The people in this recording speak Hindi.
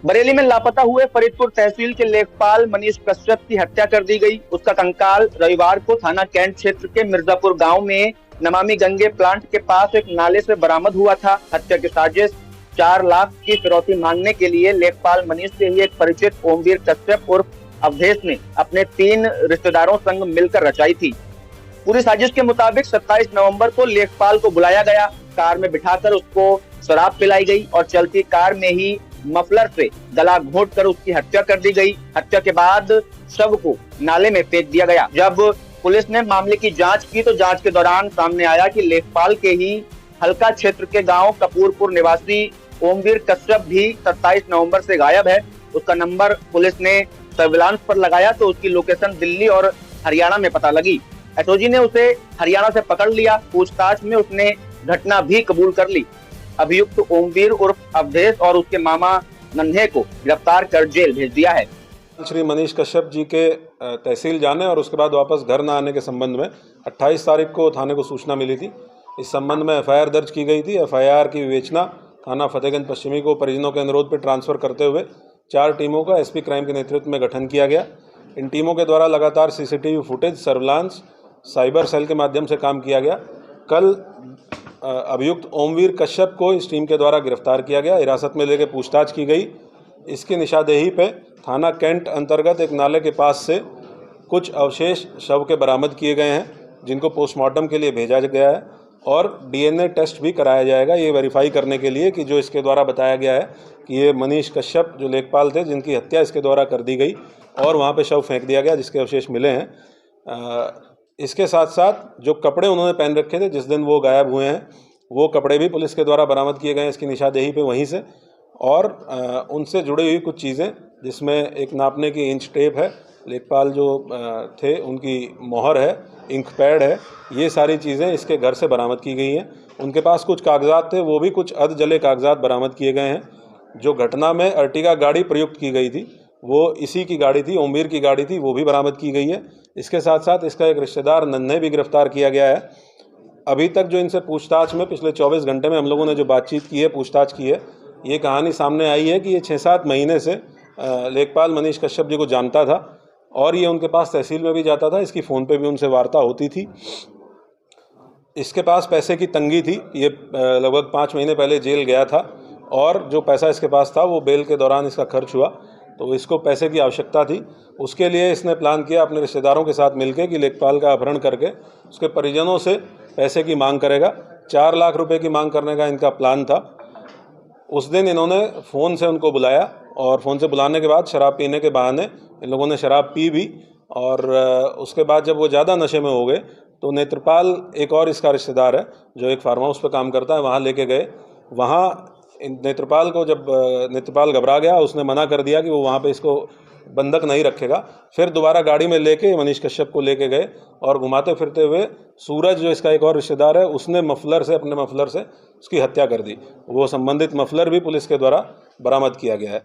बरेली में लापता हुए फरीदपुर तहसील के लेखपाल मनीष कश्यप की हत्या कर दी गई। उसका कंकाल रविवार को थाना कैंट क्षेत्र के मिर्जापुर गांव में नमामि गंगे प्लांट के पास एक नाले से बरामद हुआ था। हत्या की साजिश 4 लाख की फिरौती मांगने के लिए लेखपाल मनीष से ही एक परिचित ओमवीर कश्यप उर्फ अवधेश ने अपने 3 रिश्तेदारों संग मिलकर रचाई थी। पूरी साजिश के मुताबिक 27 नवंबर को लेखपाल को बुलाया गया, कार में बिठाकर उसको शराब पिलाई गई और चलती कार में ही मफलर से गला घोंटकर उसकी हत्या कर दी गई। हत्या के बाद शव को नाले में फेंक दिया गया। जब पुलिस ने मामले की जांच की तो जांच के दौरान सामने आया कि लेखपाल के ही हल्का क्षेत्र के गांव कपूरपुर निवासी ओमवीर कश्यप भी 27 नवंबर से गायब है। उसका नंबर पुलिस ने सर्विलांस पर लगाया तो उसकी लोकेशन दिल्ली और हरियाणा में पता लगी। एसओजी ने उसे हरियाणा से पकड़ लिया। पूछताछ में उसने घटना भी कबूल कर ली। अभियुक्त ओमवीर उर्फ अवधेश और उसके मामा नन्हे को गिरफ्तार कर जेल भेज दिया है। श्री मनीष कश्यप जी के तहसील जाने और उसके बाद वापस घर न आने के संबंध में 28 तारीख को थाने को सूचना मिली थी। इस संबंध में एफआईआर दर्ज की गई थी। एफआईआर की विवेचना थाना फतेहगंज पश्चिमी को परिजनों के अनुरोध पर ट्रांसफर करते हुए 4 टीमों का एसपी क्राइम के नेतृत्व में गठन किया गया। इन टीमों के द्वारा लगातार CCTV footage, surveillance, cyber cell के माध्यम से काम किया गया। कल अभियुक्त ओमवीर कश्यप को इस टीम के द्वारा गिरफ्तार किया गया, हिरासत में लेकर पूछताछ की गई। इसकी निशानदेही पे थाना कैंट अंतर्गत एक नाले के पास से कुछ अवशेष शव के बरामद किए गए हैं, जिनको पोस्टमार्टम के लिए भेजा गया है और डीएनए टेस्ट भी कराया जाएगा, ये वेरीफाई करने के लिए कि जो इसके द्वारा बताया गया है कि ये मनीष कश्यप जो लेखपाल थे जिनकी हत्या इसके द्वारा कर दी गई और वहाँ पे शव फेंक दिया गया जिसके अवशेष मिले हैं। इसके साथ साथ जो कपड़े उन्होंने पहन रखे थे जिस दिन वो गायब हुए हैं, वो कपड़े भी पुलिस के द्वारा बरामद किए गए हैं इसकी निशानदेही पे वहीं से। और उनसे जुड़ी हुई कुछ चीज़ें, जिसमें एक नापने की इंच टेप है, लेखपाल जो थे उनकी मोहर है, इंक पैड है, ये सारी चीज़ें इसके घर से बरामद की गई हैं। उनके पास कुछ कागजात थे, वो भी कुछ अर्ध जले कागजात बरामद किए गए हैं। जो घटना में अर्टिगा गाड़ी प्रयुक्त की गई थी वो इसी की गाड़ी थी, ओमवीर की गाड़ी थी, वो भी बरामद की गई है। इसके साथ साथ इसका एक रिश्तेदार नन्हे भी गिरफ्तार किया गया है। अभी तक जो इनसे पूछताछ में पिछले 24 घंटे में हम लोगों ने जो बातचीत की है, पूछताछ की है, ये कहानी सामने आई है कि ये 6-7 महीने से लेखपाल मनीष कश्यप जी को जानता था और ये उनके पास तहसील में भी जाता था। इसकी फ़ोन पे भी उनसे वार्ता होती थी। इसके पास पैसे की तंगी थी। ये लगभग 5 महीने पहले जेल गया था और जो पैसा इसके पास था वो बेल के दौरान इसका खर्च हुआ, तो इसको पैसे की आवश्यकता थी। उसके लिए इसने प्लान किया अपने रिश्तेदारों के साथ मिलकर कि लेखपाल का अपहरण करके उसके परिजनों से पैसे की मांग करेगा। 4 लाख रुपए की मांग करने का इनका प्लान था। उस दिन इन्होंने फ़ोन से उनको बुलाया और फ़ोन से बुलाने के बाद शराब पीने के बहाने इन लोगों ने शराब पी भी और उसके बाद जब वो ज़्यादा नशे में हो गए तो नेत्रपाल, एक और इसका रिश्तेदार है जो एक फार्म हाउस पर काम करता है, वहाँ लेके गए। वहाँ नेत्रपाल को जब नेत्रपाल घबरा गया, उसने मना कर दिया कि वो वहाँ पे इसको बंधक नहीं रखेगा। फिर दोबारा गाड़ी में लेके मनीष कश्यप को लेके गए और घुमाते फिरते हुए सूरज, जो इसका एक और रिश्तेदार है, उसने अपने मफलर से उसकी हत्या कर दी। वो संबंधित मफलर भी पुलिस के द्वारा बरामद किया गया है।